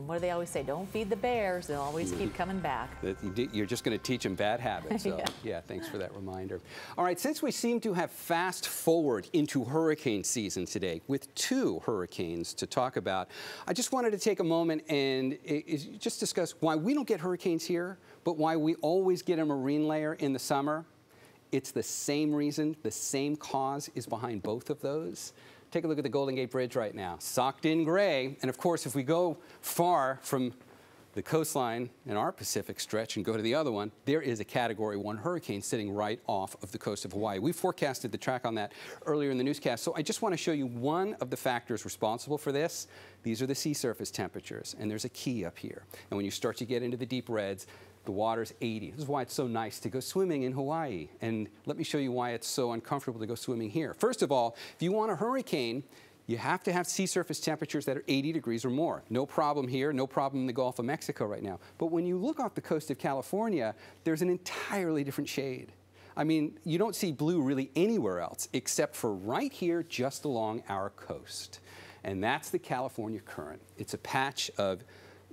What do they always say? Don't feed the bears. They'll always keep coming back. You're just going to teach them bad habits. So, yeah, thanks for that reminder. All right, since we seem to have fast forward into hurricane season today with 2 hurricanes to talk about, I just wanted to take a moment and just discuss why we don't get hurricanes here, but why we always get a marine layer in the summer. It's the same reason, the same cause is behind both of those. Take a look at the Golden Gate Bridge right now, socked in gray. And of course, if we go far from the coastline in our Pacific stretch and go to the other one, there is a Category 1 hurricane sitting right off of the coast of Hawaii. We forecasted the track on that earlier in the newscast. So I just want to show you one of the factors responsible for this. These are the sea surface temperatures, and there's a key up here. And when you start to get into the deep reds, the water's 80. This is why it's so nice to go swimming in Hawaii. And let me show you why it's so uncomfortable to go swimming here. First of all, if you want a hurricane, you have to have sea surface temperatures that are 80 degrees or more. No problem here, no problem in the Gulf of Mexico right now. But when you look off the coast of California, there's an entirely different shade. I mean, you don't see blue really anywhere else except for right here just along our coast. And that's the California Current. It's a patch of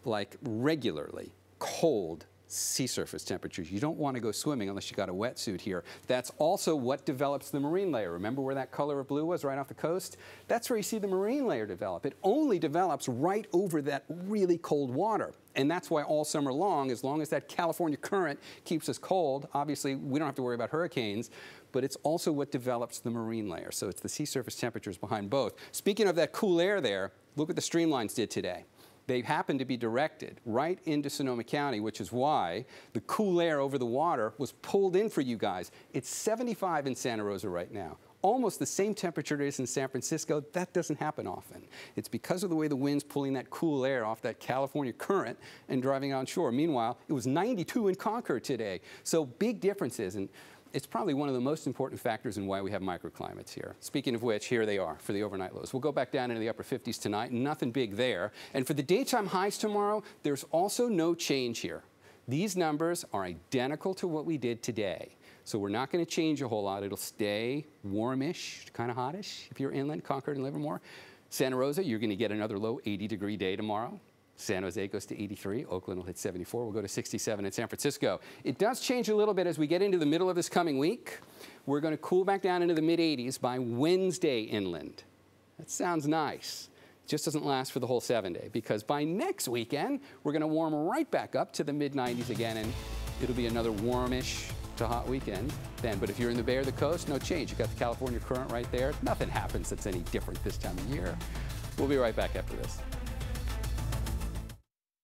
like regularly cold sea surface temperatures. You don't want to go swimming unless you got a wetsuit here. That's also what develops the marine layer. Remember where that color of blue was right off the coast? That's where you see the marine layer develop. It only develops right over that really cold water. And that's why all summer long as that California Current keeps us cold, obviously we don't have to worry about hurricanes, but it's also what develops the marine layer. So it's the sea surface temperatures behind both. Speaking of that cool air there, look what the streamlines did today. They happen to be directed right into Sonoma County, which is why the cool air over the water was pulled in for you guys. It's 75 in Santa Rosa right now. Almost the same temperature it is in San Francisco. That doesn't happen often. It's because of the way the wind's pulling that cool air off that California Current and driving on shore. Meanwhile, it was 92 in Concord today. So big differences. And it's probably one of the most important factors in why we have microclimates here. Speaking of which, here they are for the overnight lows. We'll go back down into the upper 50s tonight, nothing big there. And for the daytime highs tomorrow, there's also no change here. These numbers are identical to what we did today. So we're not going to change a whole lot. It'll stay warmish, kind of hottish if you're inland, Concord and Livermore. Santa Rosa, you're going to get another low 80-degree day tomorrow. San Jose goes to 83. Oakland will hit 74. We'll go to 67 in San Francisco. It does change a little bit as we get into the middle of this coming week. We're going to cool back down into the mid-80s by Wednesday inland. That sounds nice. It just doesn't last for the whole 7-day because by next weekend, we're going to warm right back up to the mid-90s again, and it'll be another warmish to hot weekend then. But if you're in the Bay or the coast, no change. You've got the California Current right there. Nothing happens that's any different this time of year. We'll be right back after this.